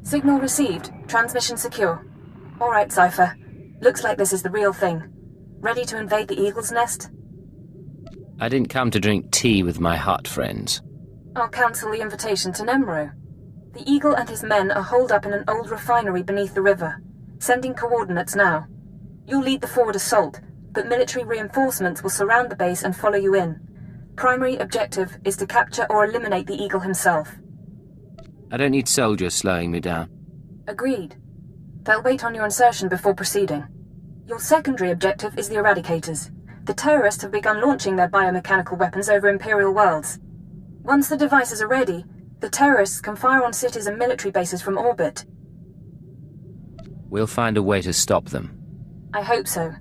Signal received. Transmission secure. Alright, Cypher. Looks like this is the real thing. Ready to invade the Eagle's Nest? I didn't come to drink tea with my hut friends. I'll cancel the invitation to Nemro. The Eagle and his men are holed up in an old refinery beneath the river. Sending coordinates now. You'll lead the forward assault, but military reinforcements will surround the base and follow you in. Primary objective is to capture or eliminate the Eagle himself. I don't need soldiers slowing me down. Agreed. They'll wait on your insertion before proceeding. Your secondary objective is the Eradicators. The terrorists have begun launching their biomechanical weapons over Imperial worlds. Once the devices are ready, the terrorists can fire on cities and military bases from orbit. We'll find a way to stop them. I hope so.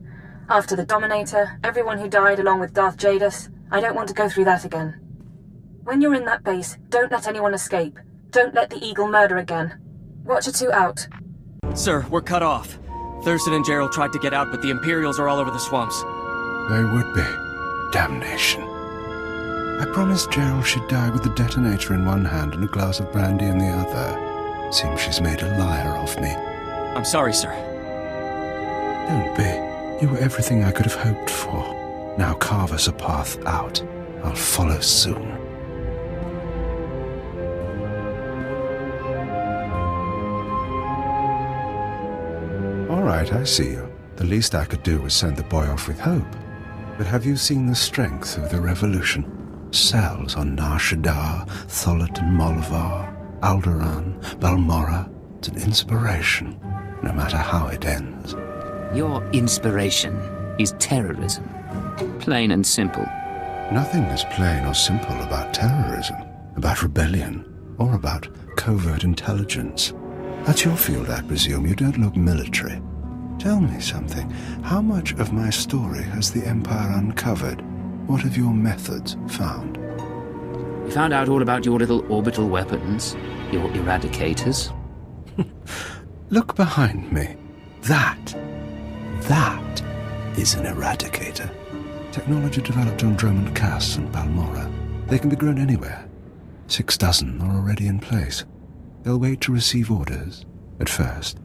After the Dominator, everyone who died along with Darth Jadus, I don't want to go through that again. When you're in that base, don't let anyone escape. Don't let the Eagle murder again. Watcher 2 out. Sir, we're cut off. Thurston and Gerald tried to get out, but the Imperials are all over the swamps. They would be. Damnation. I promised Gerald she'd die with the detonator in one hand and a glass of brandy in the other. Seems she's made a liar of me. I'm sorry, sir. Don't be. You were everything I could have hoped for. Now carve us a path out. I'll follow soon. All right, I see you. The least I could do was send the boy off with hope. But have you seen the strength of the revolution? Cells on Nar Shaddaa, Tholet and Molvar, Alderaan, Balmorra. It's an inspiration, no matter how it ends. Your inspiration is terrorism. Plain and simple. Nothing is plain or simple about terrorism, about rebellion, or about covert intelligence. That's your field, I presume. You don't look military. Tell me something. How much of my story has the Empire uncovered? What have your methods found? We found out all about your little orbital weapons, your eradicators. Look behind me. That is an eradicator. Technology developed on Droman Cass and Balmorra. They can be grown anywhere. 6 dozen are already in place. They'll wait to receive orders, at first,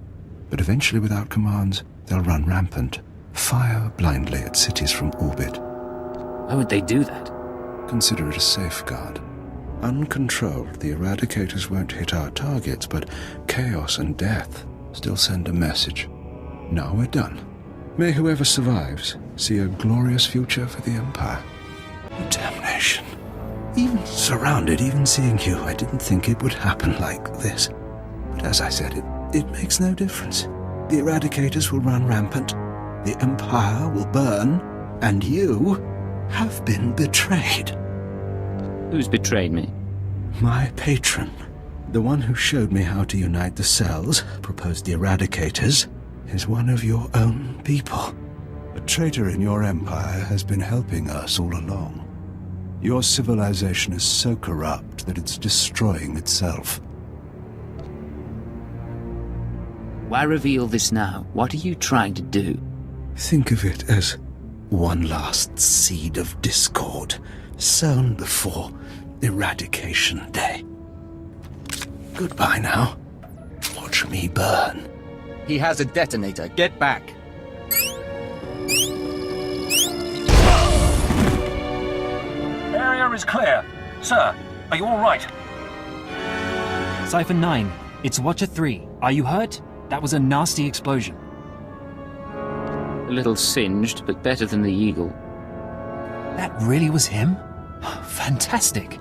but eventually without commands, they'll run rampant, fire blindly at cities from orbit. Why would they do that? Consider it a safeguard. Uncontrolled, the eradicators won't hit our targets, but chaos and death still send a message. Now we're done. May whoever survives see a glorious future for the Empire. Damnation. Even surrounded, even seeing you, I didn't think it would happen like this. But as I said, it makes no difference. The eradicators will run rampant, the Empire will burn, and you have been betrayed. Who's betrayed me? My patron. The one who showed me how to unite the cells, proposed the eradicators, is one of your own people. A traitor in your empire has been helping us all along. Your civilization is so corrupt that it's destroying itself. Why reveal this now? What are you trying to do? Think of it as one last seed of discord, sown before Eradication Day. Goodbye now. Watch me burn. He has a detonator. Get back. Area is clear. Sir, are you all right? Cypher 9, it's Watcher 3. Are you hurt? That was a nasty explosion. A little singed, but better than the Eagle. That really was him? Fantastic.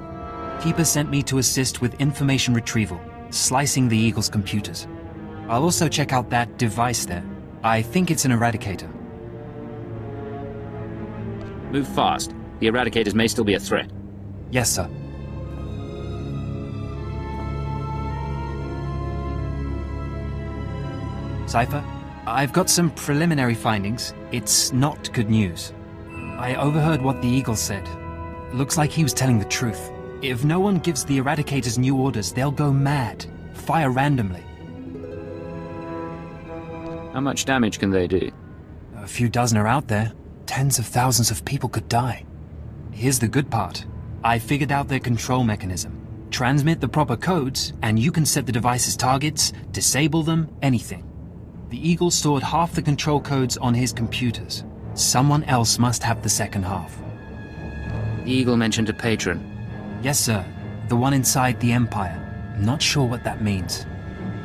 Keeper sent me to assist with information retrieval, slicing the Eagle's computers. I'll also check out that device there. I think it's an eradicator. Move fast. The eradicators may still be a threat. Yes, sir. Cypher, I've got some preliminary findings. It's not good news. I overheard what the Eagle said. Looks like he was telling the truth. If no one gives the eradicators new orders, they'll go mad. Fire randomly. How much damage can they do? A few dozen are out there. Tens of thousands of people could die. Here's the good part. I figured out their control mechanism. Transmit the proper codes, and you can set the device's targets, disable them, anything. The Eagle stored half the control codes on his computers. Someone else must have the second half. The Eagle mentioned a patron. Yes, sir. The one inside the Empire. I'm not sure what that means.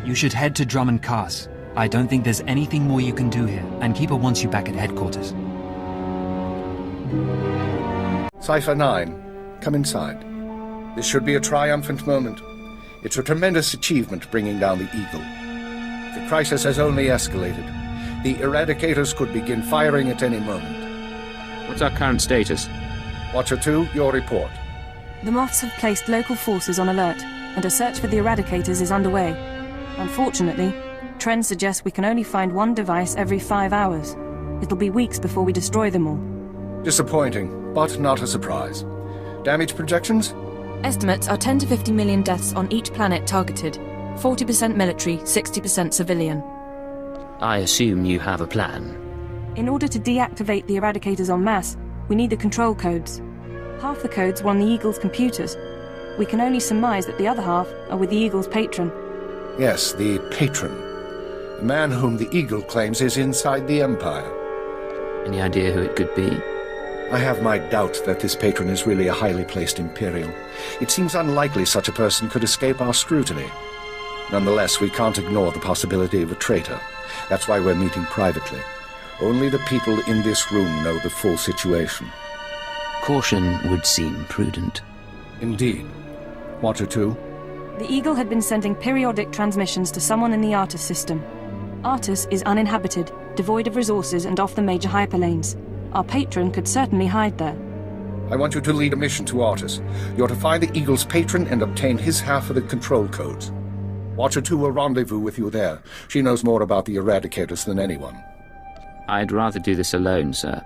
You should head to Drum and Cass. I don't think there's anything more you can do here, and Keeper wants you back at headquarters. Cypher 9, come inside. This should be a triumphant moment. It's a tremendous achievement bringing down the Eagle. The crisis has only escalated. The Eradicators could begin firing at any moment. What's our current status? Watcher 2, your report. The Moths have placed local forces on alert, and a search for the Eradicators is underway. Unfortunately, trends suggest we can only find one device every 5 hours. It'll be weeks before we destroy them all. Disappointing, but not a surprise. Damage projections? Estimates are 10 to 50 million deaths on each planet targeted. 40% military, 60% civilian. I assume you have a plan. In order to deactivate the Eradicators en masse, we need the control codes. Half the codes were on the Eagle's computers. We can only surmise that the other half are with the Eagle's patron. Yes, the patron. The man whom the Eagle claims is inside the Empire. Any idea who it could be? I have my doubts that this patron is really a highly placed Imperial. It seems unlikely such a person could escape our scrutiny. Nonetheless, we can't ignore the possibility of a traitor. That's why we're meeting privately. Only the people in this room know the full situation. Caution would seem prudent. Indeed. Watcher 2? The Eagle had been sending periodic transmissions to someone in the Artus system. Artus is uninhabited, devoid of resources and off the major hyperlanes. Our patron could certainly hide there. I want you to lead a mission to Artus. You're to find the Eagle's patron and obtain his half of the control codes. Watcher 2 will rendezvous with you there. She knows more about the Eradicators than anyone. I'd rather do this alone, sir.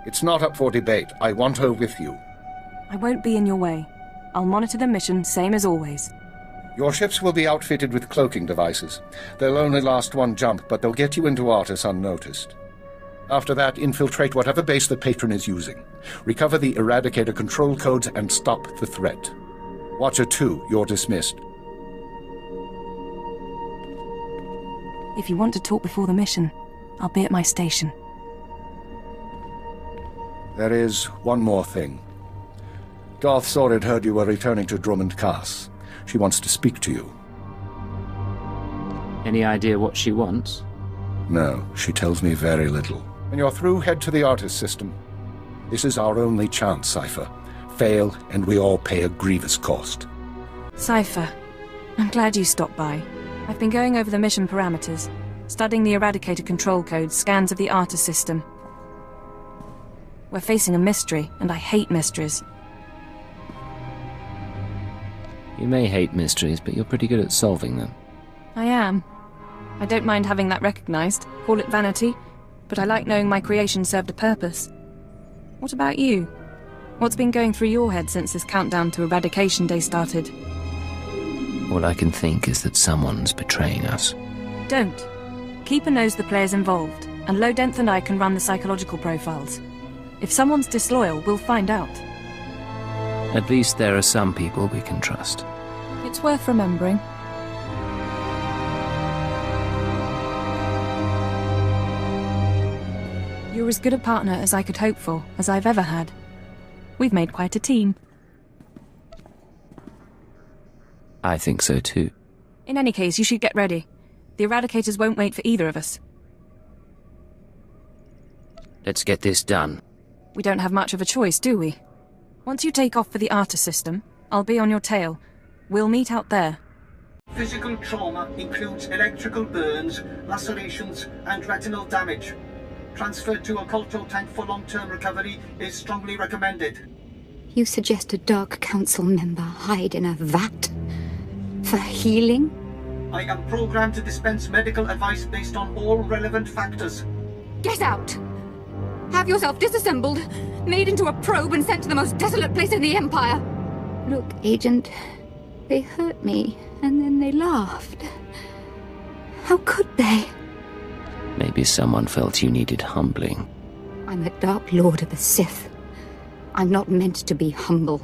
It's not up for debate. I want her with you. I won't be in your way. I'll monitor the mission, same as always. Your ships will be outfitted with cloaking devices. They'll only last one jump, but they'll get you into Artus unnoticed. After that, infiltrate whatever base the patron is using. Recover the Eradicator control codes and stop the threat. Watcher 2, you're dismissed. If you want to talk before the mission, I'll be at my station. There is one more thing. Darth Zorrann heard you were returning to Drum and Cass. She wants to speak to you. Any idea what she wants? No, she tells me very little. When you're through, head to the Artus system. This is our only chance, Cypher. Fail, and we all pay a grievous cost. Cypher, I'm glad you stopped by. I've been going over the mission parameters, studying the Eradicator control codes, scans of the Artus system. We're facing a mystery, and I hate mysteries. You may hate mysteries, but you're pretty good at solving them. I am. I don't mind having that recognized, call it vanity, but I like knowing my creation served a purpose. What about you? What's been going through your head since this countdown to Eradication Day started? All I can think is that someone's betraying us. Don't. Keeper knows the players involved, and Lodenth and I can run the psychological profiles. If someone's disloyal, we'll find out. At least there are some people we can trust. It's worth remembering. You're as good a partner as I could hope for, as I've ever had. We've made quite a team. I think so too. In any case, you should get ready. The Eradicators won't wait for either of us. Let's get this done. We don't have much of a choice, do we? Once you take off for the Artus system, I'll be on your tail. We'll meet out there. Physical trauma includes electrical burns, lacerations, and retinal damage. Transfer to a Colto tank for long-term recovery is strongly recommended. You suggest a Dark Council member hide in a vat? For healing? I am programmed to dispense medical advice based on all relevant factors. Get out! Have yourself disassembled, made into a probe and sent to the most desolate place in the Empire. Look, Agent, they hurt me, and then they laughed. How could they? Maybe someone felt you needed humbling. I'm a Dark Lord of the Sith. I'm not meant to be humble.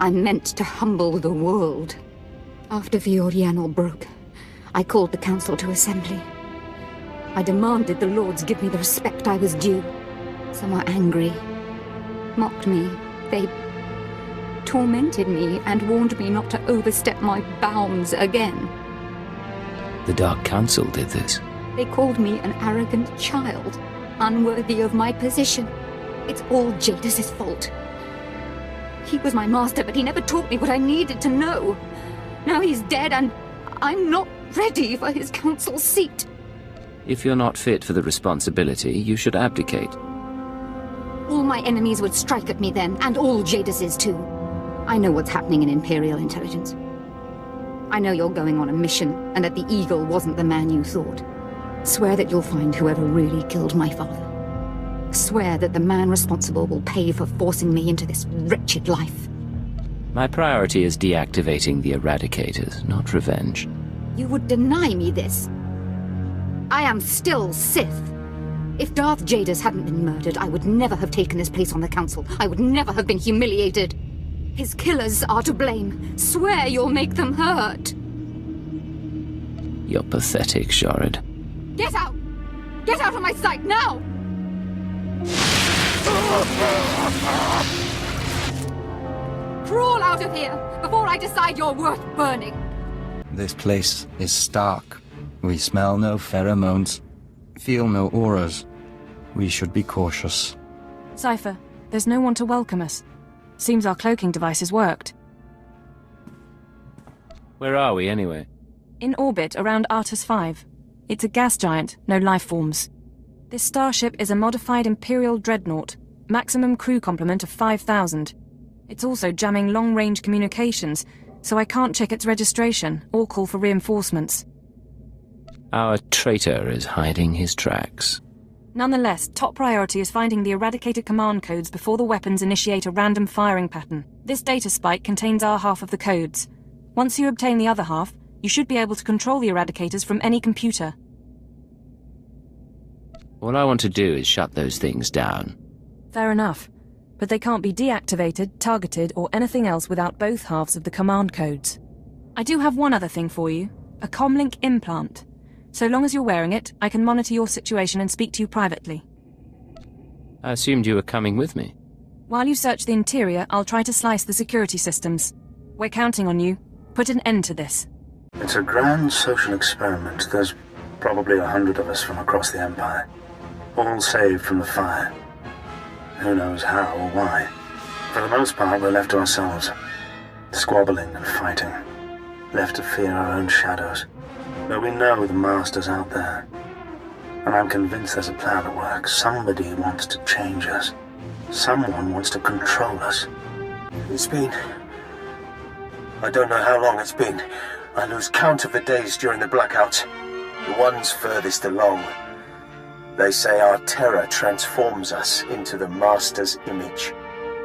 I meant to humble the world. After the Oriental broke, I called the council to assembly. I demanded the lords give me the respect I was due. Some were angry, mocked me. They tormented me and warned me not to overstep my bounds again. The Dark Council did this. They called me an arrogant child, unworthy of my position. It's all Jadis' fault. He was my master, but he never taught me what I needed to know. Now he's dead, and I'm not ready for his council seat. If you're not fit for the responsibility, you should abdicate. All my enemies would strike at me then, and all Jadis's too. I know what's happening in Imperial intelligence. I know you're going on a mission, and that the Eagle wasn't the man you thought. Swear that you'll find whoever really killed my father. Swear that the man responsible will pay for forcing me into this wretched life. My priority is deactivating the Eradicators, not revenge. You would deny me this. I am still Sith. If Darth Jadis hadn't been murdered, I would never have taken his place on the council. I would never have been humiliated. His killers are to blame. Swear you'll make them hurt. You're pathetic, Zorrann. Get out! Get out of my sight, now! Crawl out of here, before I decide you're worth burning! This place is stark. We smell no pheromones, feel no auras. We should be cautious. Cypher, there's no one to welcome us. Seems our cloaking devices worked. Where are we, anyway? In orbit around Artus 5. It's a gas giant, no life forms. This starship is a modified Imperial dreadnought, maximum crew complement of 5,000. It's also jamming long-range communications, so I can't check its registration or call for reinforcements. Our traitor is hiding his tracks. Nonetheless, top priority is finding the eradicated command codes before the weapons initiate a random firing pattern. This data spike contains our half of the codes. Once you obtain the other half, you should be able to control the eradicators from any computer. All I want to do is shut those things down. Fair enough. But they can't be deactivated, targeted, or anything else without both halves of the command codes. I do have one other thing for you. A comlink implant. So long as you're wearing it, I can monitor your situation and speak to you privately. I assumed you were coming with me. While you search the interior, I'll try to slice the security systems. We're counting on you. Put an end to this. It's a grand social experiment. There's probably 100 of us from across the Empire. All saved from the fire. Who knows how or why. For the most part, we're left to ourselves. Squabbling and fighting. Left to fear our own shadows. But we know the Master's out there. And I'm convinced there's a plan at work. Somebody wants to change us. Someone wants to control us. It's been... I don't know how long it's been. I lose count of the days during the blackout. The ones furthest along. They say our terror transforms us into the Master's image.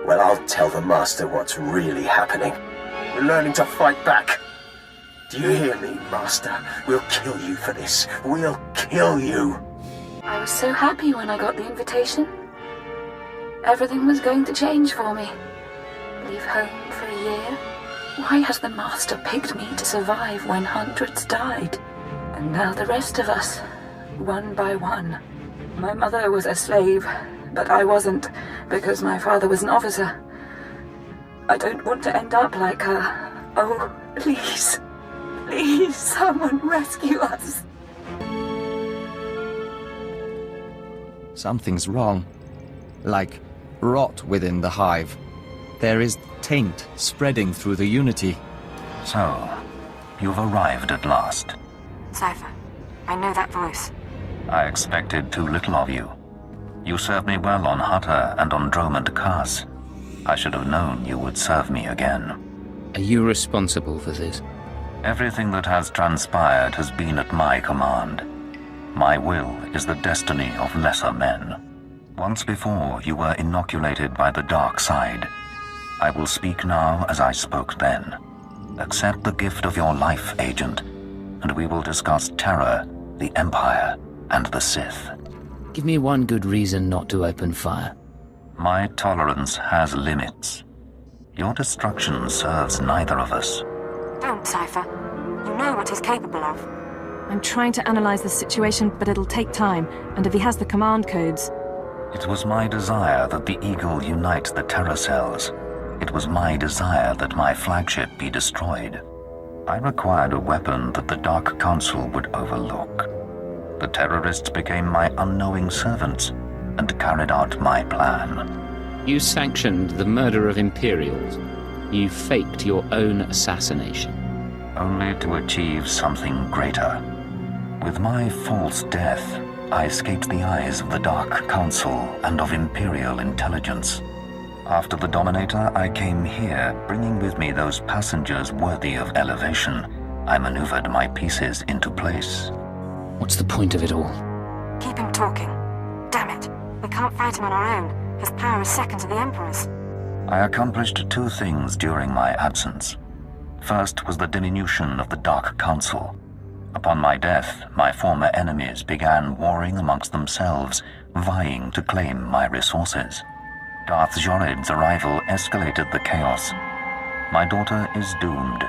Well, I'll tell the Master what's really happening. We're learning to fight back. Do you hear me, Master? We'll kill you for this. We'll kill you. I was so happy when I got the invitation. Everything was going to change for me. Leave home for a year. Why has the Master picked me to survive when hundreds died? And now the rest of us, one by one. My mother was a slave, but I wasn't, because my father was an officer. I don't want to end up like her. Oh, please. Please, someone rescue us. Something's wrong. Like rot within the hive. There is taint spreading through the Unity. So, you've arrived at last. Cypher, I know that voice. I expected too little of you. You served me well on Hutter and on Dromund Kaas. I should have known you would serve me again. Are you responsible for this? Everything that has transpired has been at my command. My will is the destiny of lesser men. Once before, you were inoculated by the dark side. I will speak now as I spoke then. Accept the gift of your life, Agent, and we will discuss terror, the Empire, and the Sith. Give me one good reason not to open fire. My tolerance has limits. Your destruction serves neither of us. Don't, Cypher. You know what he's capable of. I'm trying to analyze the situation, but it'll take time, and if he has the command codes... It was my desire that the Eagle unite the Terror cells. It was my desire that my flagship be destroyed. I required a weapon that the Dark Council would overlook. The terrorists became my unknowing servants and carried out my plan. You sanctioned the murder of Imperials. You faked your own assassination. Only to achieve something greater. With my false death, I escaped the eyes of the Dark Council and of Imperial intelligence. After the Dominator, I came here, bringing with me those passengers worthy of elevation. I maneuvered my pieces into place. What's the point of it all? Keep him talking. Damn it. We can't fight him on our own. His power is second to the Emperor's. I accomplished two things during my absence. First was the diminution of the Dark Council. Upon my death, my former enemies began warring amongst themselves, vying to claim my resources. Darth Zorrain's arrival escalated the chaos. My daughter is doomed,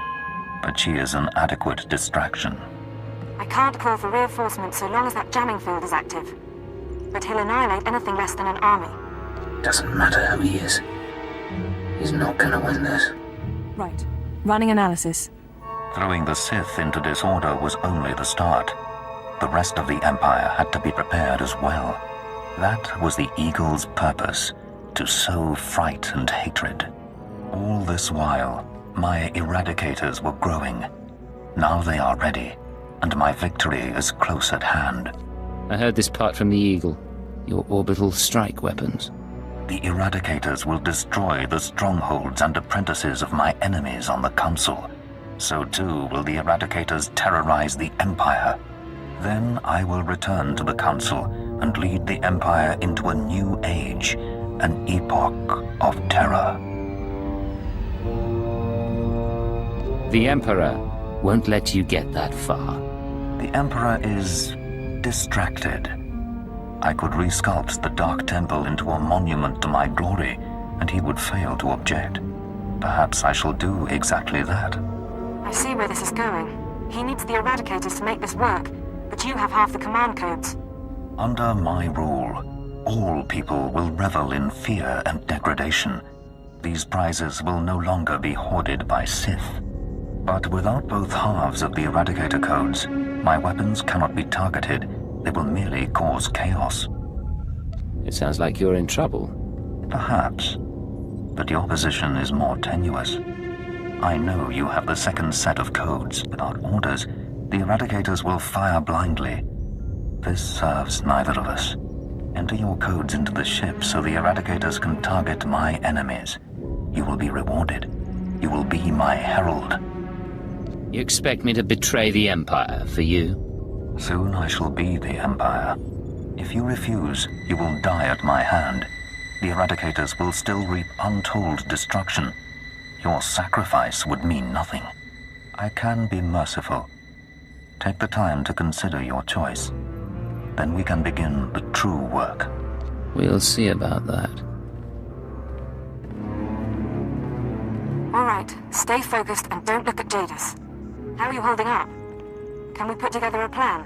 but she is an adequate distraction. I can't call for reinforcements so long as that jamming field is active. But he'll annihilate anything less than an army. Doesn't matter who he is. He's not gonna win this. Right. Running analysis. Throwing the Sith into disorder was only the start. The rest of the Empire had to be prepared as well. That was the Eagle's purpose, to sow fright and hatred. All this while, my Eradicators were growing. Now they are ready, and my victory is close at hand. I heard this part from the Eagle. Your orbital strike weapons. The Eradicators will destroy the strongholds and apprentices of my enemies on the Council. So too will the Eradicators terrorize the Empire. Then I will return to the Council and lead the Empire into a new age, an epoch of terror. The Emperor won't let you get that far. The Emperor is distracted. I could resculpt the Dark Temple into a monument to my glory, and he would fail to object. Perhaps I shall do exactly that. I see where this is going. He needs the Eradicators to make this work, but you have half the command codes. Under my rule, all people will revel in fear and degradation. These prizes will no longer be hoarded by Sith. But without both halves of the Eradicator codes, my weapons cannot be targeted. They will merely cause chaos. It sounds like you're in trouble. Perhaps, but your position is more tenuous. I know you have the second set of codes. Without orders, the Eradicators will fire blindly. This serves neither of us. Enter your codes into the ship so the Eradicators can target my enemies. You will be rewarded. You will be my herald. You expect me to betray the Empire for you? Soon I shall be the Empire. If you refuse, you will die at my hand. The Eradicators will still reap untold destruction. Your sacrifice would mean nothing. I can be merciful. Take the time to consider your choice. Then we can begin the true work. We'll see about that. All right, stay focused and don't look at Jadis. How are you holding up? Can we put together a plan?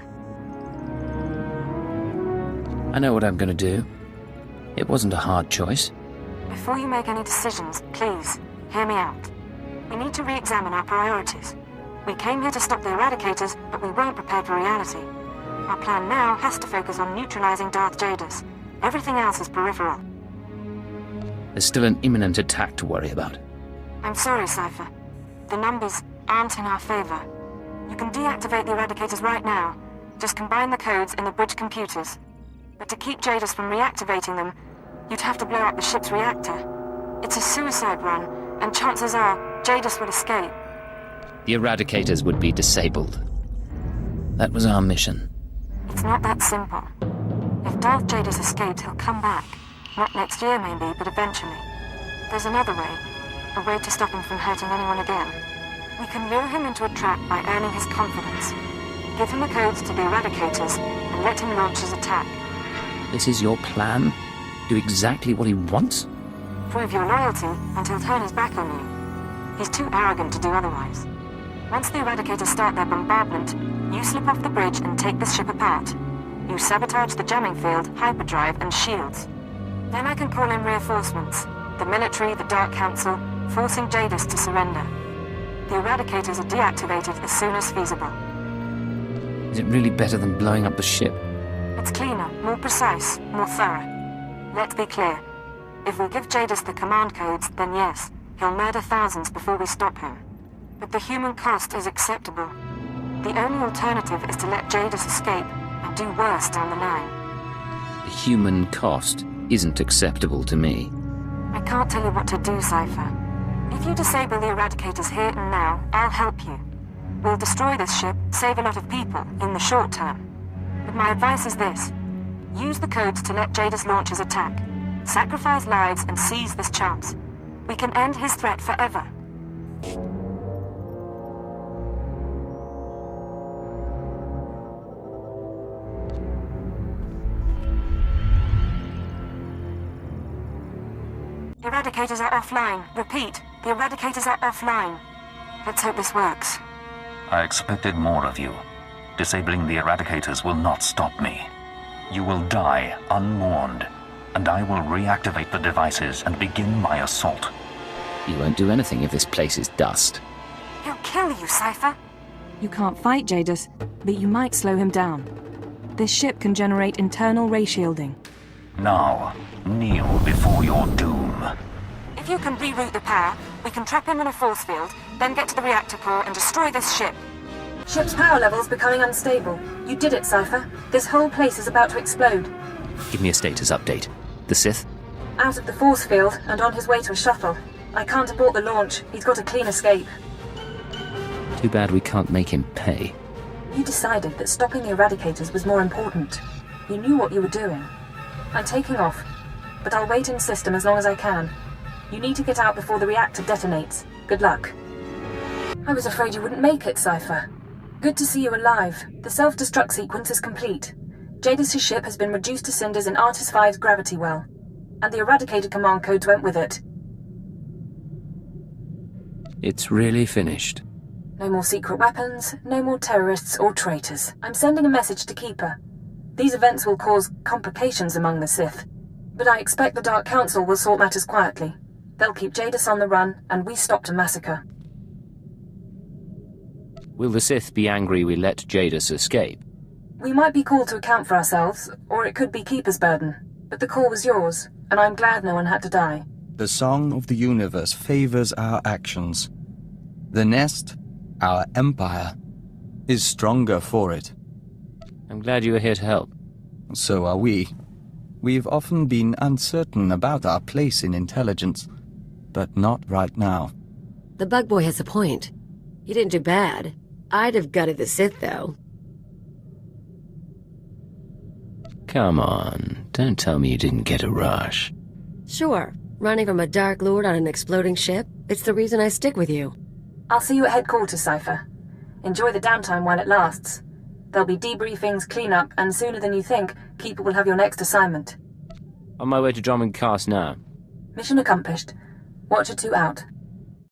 I know what I'm going to do. It wasn't a hard choice. Before you make any decisions, please, hear me out. We need to re-examine our priorities. We came here to stop the Eradicators, but we weren't prepared for reality. Our plan now has to focus on neutralizing Darth Jadis. Everything else is peripheral. There's still an imminent attack to worry about. I'm sorry, Cypher. The numbers aren't in our favor. You can deactivate the Eradicators right now. Just combine the codes in the bridge computers. But to keep Jadis from reactivating them, you'd have to blow up the ship's reactor. It's a suicide run, and chances are Jadis will escape. The Eradicators would be disabled. That was our mission. It's not that simple. If Darth Jadis escapes, he'll come back. Not next year, maybe, but eventually. There's another way. A way to stop him from hurting anyone again. We can lure him into a trap by earning his confidence. Give him the codes to the Eradicators, and let him launch his attack. This is your plan? Do exactly what he wants? prove your loyalty, and he'll turn his back on you. He's too arrogant to do otherwise. Once the Eradicators start their bombardment, you slip off the bridge and take this ship apart. You sabotage the jamming field, hyperdrive, and shields. Then I can call in reinforcements. The military, the Dark Council, forcing Jadis to surrender. The Eradicators are deactivated as soon as feasible. Is it really better than blowing up the ship? It's cleaner, more precise, more thorough. Let's be clear. If we give Jadis the command codes, then yes, he'll murder thousands before we stop him. But the human cost is acceptable. The only alternative is to let Jadis escape and do worse down the line. The human cost isn't acceptable to me. I can't tell you what to do, Cypher. If you disable the Eradicators here and now, I'll help you. We'll destroy this ship, save a lot of people, in the short term. But my advice is this. Use the codes to let Jadis launch his attack. Sacrifice lives and seize this chance. We can end his threat forever. The Eradicators are offline. Repeat, the Eradicators are offline. Let's hope this works. I expected more of you. Disabling the Eradicators will not stop me. You will die unmourned, and I will reactivate the devices and begin my assault. You won't do anything if this place is dust. He'll kill you, Cypher. You can't fight Jadis, but you might slow him down. This ship can generate internal ray shielding. Now, kneel before your doom. If you can reroute the power, we can trap him in a force field, then get to the reactor core and destroy this ship. Ship's power level's becoming unstable. You did it, Cypher. This whole place is about to explode. Give me a status update. The Sith? Out of the force field and on his way to a shuttle. I can't abort the launch. He's got a clean escape. Too bad we can't make him pay. You decided that stopping the Eradicators was more important. You knew what you were doing. I'm taking off, but I'll wait in system as long as I can. You need to get out before the reactor detonates. Good luck. I was afraid you wouldn't make it, Cypher. Good to see you alive. The self-destruct sequence is complete. Jadis' ship has been reduced to cinders in Artis V's gravity well, and the Eradicator command codes went with it. It's really finished. No more secret weapons, no more terrorists or traitors. I'm sending a message to Keeper. These events will cause complications among the Sith, but I expect the Dark Council will sort matters quietly. They'll keep Jadis on the run, and we stopped a massacre. Will the Sith be angry we let Jadis escape? We might be called to account for ourselves, or it could be Keeper's burden. But the call was yours, and I'm glad no one had to die. The song of the universe favors our actions. The nest, our empire, is stronger for it. I'm glad you were here to help. So are we. We've often been uncertain about our place in intelligence, but not right now. The bug boy has a point. You didn't do bad. I'd have gutted the Sith, though. Come on, don't tell me you didn't get a rush. Sure, running from a Dark Lord on an exploding ship, it's the reason I stick with you. I'll see you at headquarters, Cypher. Enjoy the downtime while it lasts. There'll be debriefings, cleanup, and sooner than you think, Keeper will have your next assignment. On my way to Drummond Cast now. Mission accomplished. Watcher 2 out.